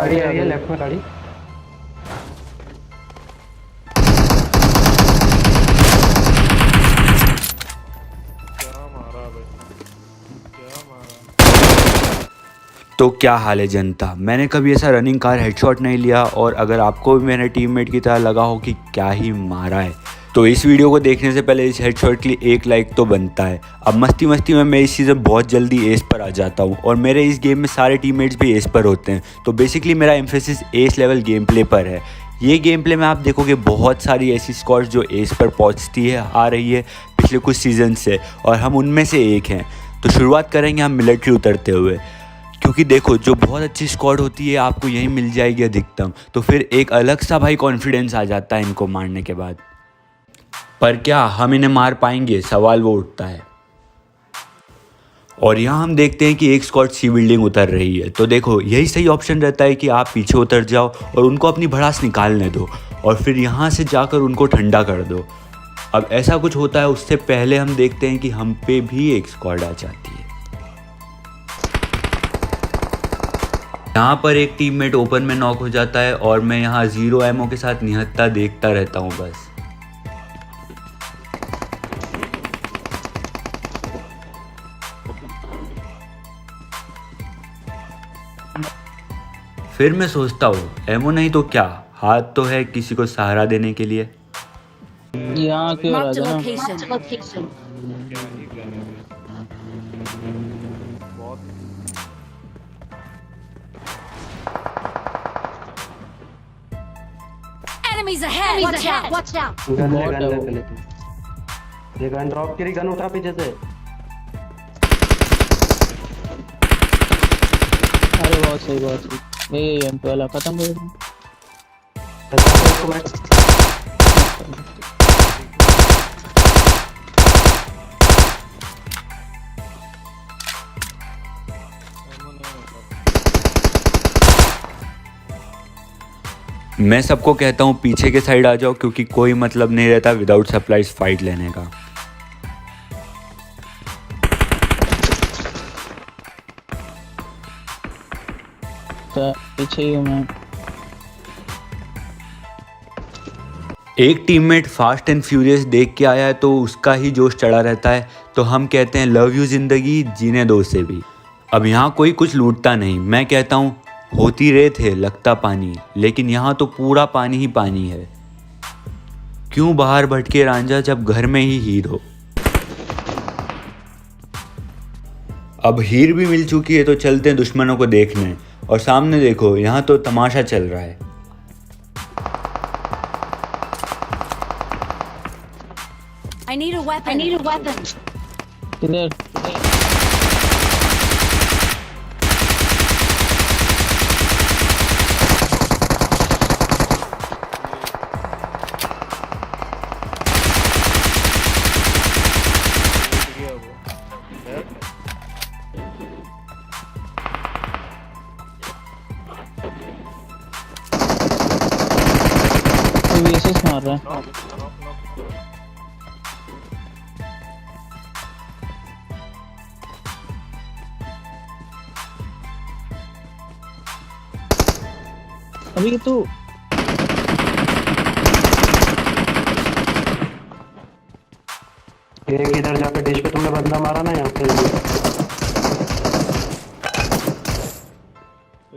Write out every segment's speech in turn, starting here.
गाड़ी आ रही है लेफ्ट में गाड़ी। तो क्या हाल है जनता, मैंने कभी ऐसा रनिंग कार हेडशॉट नहीं लिया और अगर आपको भी मेरे टीममेट की तरह लगा हो कि क्या ही मारा है तो इस वीडियो को देखने से पहले इस हेडशॉट के लिए एक लाइक तो बनता है। अब मस्ती मस्ती में मैं इस चीज़ें बहुत जल्दी एस पर आ जाता हूँ और मेरे इस गेम में सारे टीममेट्स भी एस पर होते हैं, तो बेसिकली मेरा emphasis S level game play पर है। ये गेम प्ले में आप देखोगे बहुत सारी ऐसी स्क्वाड्स जो एस पर पहुँचती है आ रही है पिछले कुछ सीजन से और हम उनमें से एक हैं। तो शुरुआत करेंगे हम मिलिट्री उतरते हुए, क्योंकि देखो जो बहुत अच्छी स्क्वाड होती है आपको यहीं मिल जाएगी अधिकतम, तो फिर एक अलग सा भाई कॉन्फिडेंस आ जाता है इनको मारने के बाद। पर क्या हम इन्हें मार पाएंगे, सवाल वो उठता है। और यहाँ हम देखते हैं कि एक स्क्वाड सी बिल्डिंग उतर रही है, तो देखो यही सही ऑप्शन रहता है कि आप पीछे उतर जाओ और उनको अपनी भड़ास निकालने दो और फिर यहाँ से जाकर उनको ठंडा कर दो। अब ऐसा कुछ होता है उससे पहले हम देखते हैं कि हम पे भी एक स्क्वाड आ जाती है। यहाँ पर एक टीममेट ओपन में नॉक हो जाता है और मैं यहाँ 0 एमओ के साथ निहत्था देखता रहता हूँ बस। फिर मैं सोचता हूँ एमओ नहीं तो क्या, हाथ तो है किसी को सहारा देने के लिए। यहाँ क्यों Marked a Raja? location. Enemies ahead! Watch out! Gun ले बहुत गन है ले वो। पहले तू। ये गन ड्रॉप करी, गन उठा पीछे से। अरे बहुत सही बहुत सही। ये एमपी वाला खत्म कर दो। बचा इसको मैं। मैं सबको कहता हूँ पीछे के साइड आ जाओ, क्योंकि कोई मतलब नहीं रहता विदाउट सप्लाइज फाइट लेने का। तो पीछे ही हूँ मैं। एक टीममेट फास्ट एंड फ्यूरियस देख के आया है तो उसका ही जोश चढ़ा रहता है, तो हम कहते हैं लव यू जिंदगी जीने दो उसे भी। अब यहाँ कोई कुछ लूटता नहीं, मैं कहता हूँ होती रेत है लगता पानी, लेकिन यहाँ तो पूरा पानी ही पानी है। क्यों बाहर भटके रांझा जब घर में ही हीर हो। अब हीर भी मिल चुकी है तो चलते हैं दुश्मनों को देखने, और सामने देखो यहाँ तो तमाशा चल रहा है। I need a weapon. किधर? तो वीएसएस मार रहा है। अभी तो एक इधर जाकर डिश पे तुमने बंदा मारा ना, यहाँ पे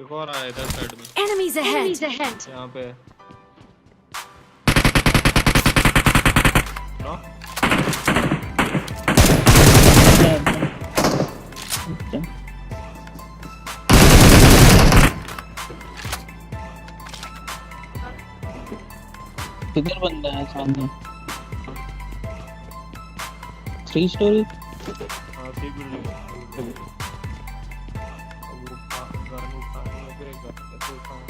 एक और आया इधर साइड में, Enemies ahead! यहाँ पे नो किधर बंदा है सामने? 3 स्टोरी। हाँ सी बिल्डिंग अब गन उठानी है, फिर एक गन कैसे उठाऊं?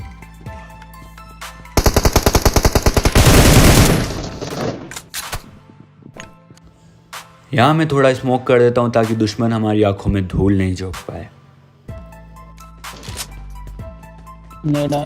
यहाँ मैं थोड़ा स्मोक कर देता हूँ ताकि दुश्मन हमारी आंखों में धूल नहीं झोंक पाए। नेड़ा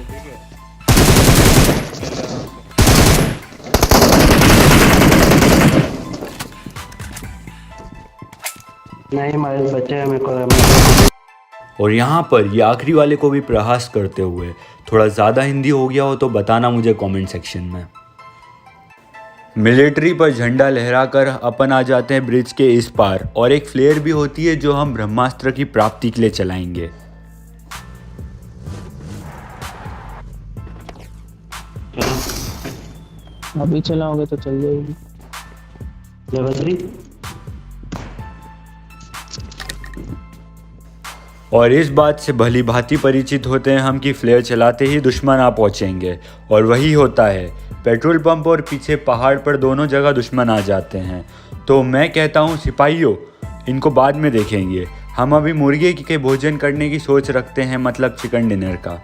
ठीक है। नहीं हमारे बच्चे हैं, मेरे को और यहाँ पर ये आखिरी वाले को भी प्रहास करते हुए थोड़ा ज़्यादा हिंदी हो गया हो तो बताना मुझे कमेंट सेक्शन में। मिलिट्री पर झंडा लहराकर अपन आ जाते हैं ब्रिज के इस पार, और एक फ्लेयर भी होती है जो हम ब्रह्मास्त्र की प्राप्ति के लिए चलाएंगे। अभी चलाओगे तो चल जाएगी। लेवल 3 और इस बात से भली भांति परिचित होते हैं हम कि फ्लेयर चलाते ही दुश्मन आ पहुंचेंगे, और वही होता है। पेट्रोल पंप और पीछे पहाड़ पर दोनों जगह दुश्मन आ जाते हैं। तो मैं कहता हूं सिपाहियों, इनको बाद में देखेंगे, हम अभी मुर्गे के भोजन करने की सोच रखते हैं, मतलब चिकन डिनर का।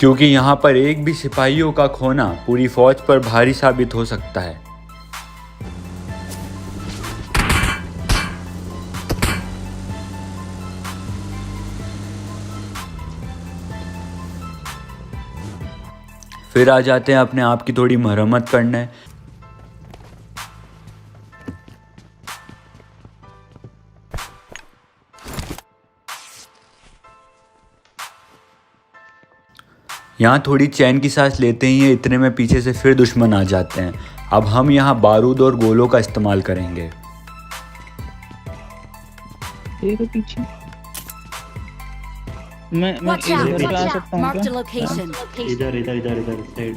क्योंकि यहाँ पर एक भी सिपाहियों का खोना पूरी फौज पर भारी साबित हो सकता है। फिर आ जाते हैं अपने आप की थोड़ी मरम्मत करने। यहाँ थोड़ी चैन की सांस लेते ही हैं, इतने में पीछे से फिर दुश्मन आ जाते हैं। अब हम यहाँ बारूद और गोलों का इस्तेमाल करेंगे। देखो पीछे मैं Watch इस out! घर पे Watch आ out! सकता हूँ Marked a क्या? location. इधर इधर इधर इधर साइड।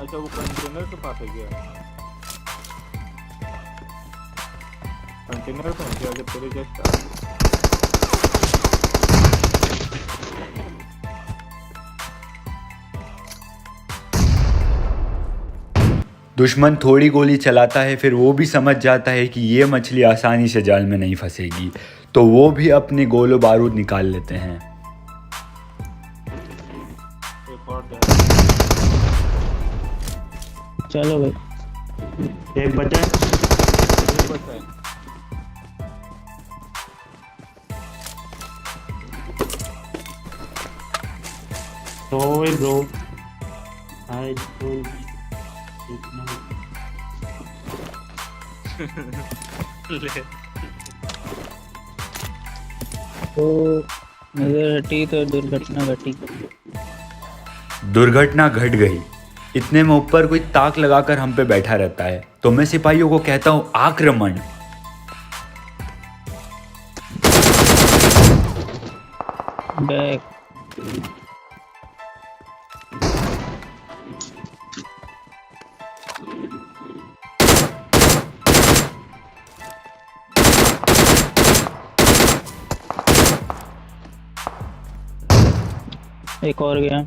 अच्छा वो कंटेनर के पास है क्या? कंटेनर तो क्या जब तेरे जस्ट दुश्मन थोड़ी गोली चलाता है, फिर वो भी समझ जाता है कि ये मछली आसानी से जाल में नहीं फंसेगी, तो वो भी अपने गोलो बारूद निकाल लेते हैं। एक और चलो भाई, एक बचा है। बचा है। ओए ब्रो आई डोंट ले तो नजर हटी तो दुर्घटना घटी। दुर्घटना घट गई। इतने में ऊपर कोई ताक लगाकर हम पे बैठा रहता है, तो मैं सिपाहियों को कहता हूँ आक्रमण। बैक एक और गया।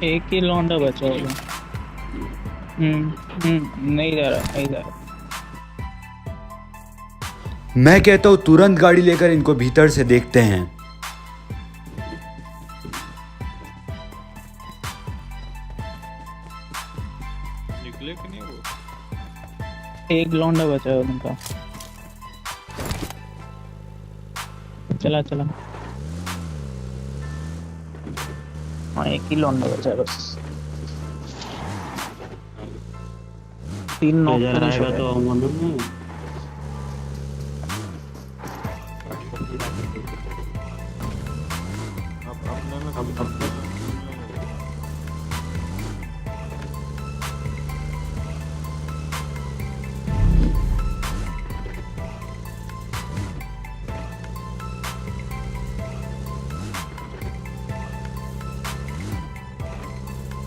एक ही लौंडा बचा होगा। नहीं जा रहा, नहीं जा रहा। मैं कहता हूँ तुरंत गाड़ी लेकर इनको भीतर से देखते हैं। निकले कि नहीं वो? एक लौंडा बचा है उनका। चला चला। हाँ एक ही लौंडा बचा है बस। 3 नॉक इधर फिनिश हो आएगा गए। तो आऊंगा ना मैं। अब अपने में अब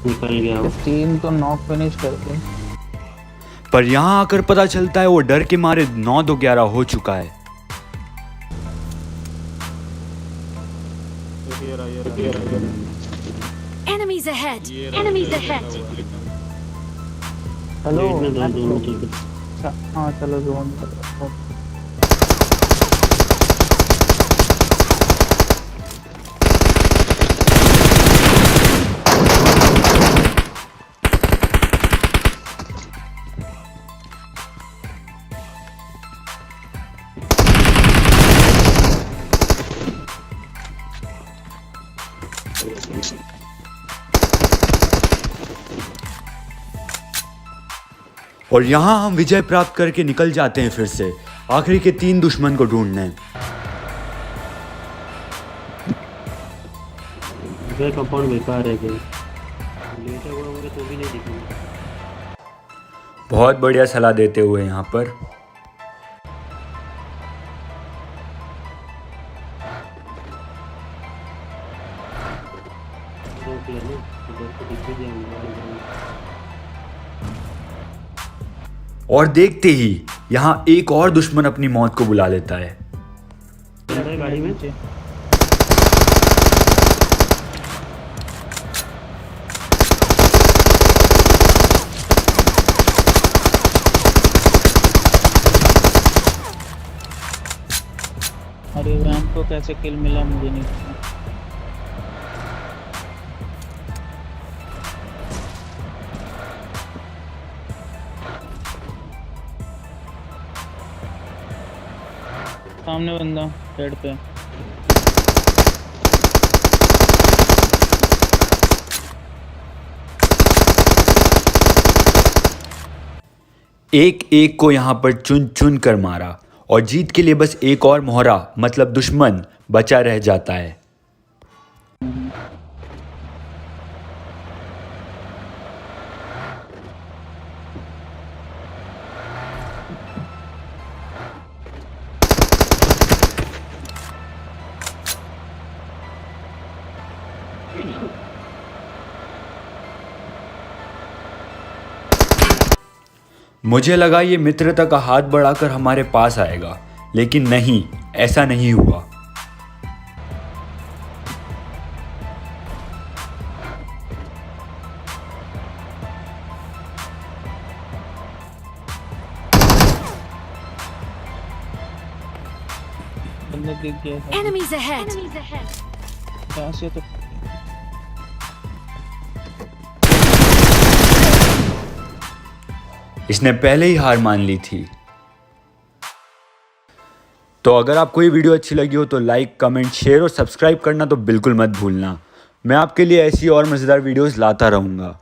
निकल गया वो। 3 तो नॉक फिनिश करके। पर यहाँ आकर पता चलता है वो डर के मारे 9-11 हो चुका है। ये रहा। Enemies ahead. ये रहा, Enemies ये ahead. रहा। हेलो वेट में दो दोनों चल अच्छा, हाँ चलो जोन चलो। और यहाँ हम विजय प्राप्त करके निकल जाते हैं फिर से आखिरी के 3 दुश्मन को ढूंढने। वे कंपाउंड बेकार है गेम, लेटा हुआ होगा तो भी नहीं दिखेगा। बहुत बढ़िया सलाह देते हुए यहाँ पर। दो प्लेयर ना इधर तो दिख ही जाएंगे। और देखते ही यहाँ एक और दुश्मन अपनी मौत को बुला लेता है। अंदर गाड़ी में नीचे। अरे वैम्प को कैसे किल मिला मुझे नहीं पता। सामने बंदा रेड पे। एक एक को यहाँ पर चुन चुन कर मारा और जीत के लिए बस एक और मोहरा मतलब दुश्मन बचा रह जाता है। मुझे लगा ये मित्रता का हाथ बढ़ाकर हमारे पास आएगा, लेकिन नहीं, ऐसा नहीं हुआ। बंदा दिख गया था। Enemies ahead. कहाँ से तो इसने पहले ही हार मान ली थी। तो अगर आपको ये वीडियो अच्छी लगी हो तो लाइक, कमेंट, शेयर और सब्सक्राइब करना तो बिल्कुल मत भूलना। मैं आपके लिए ऐसी और मज़ेदार वीडियोस लाता रहूँगा।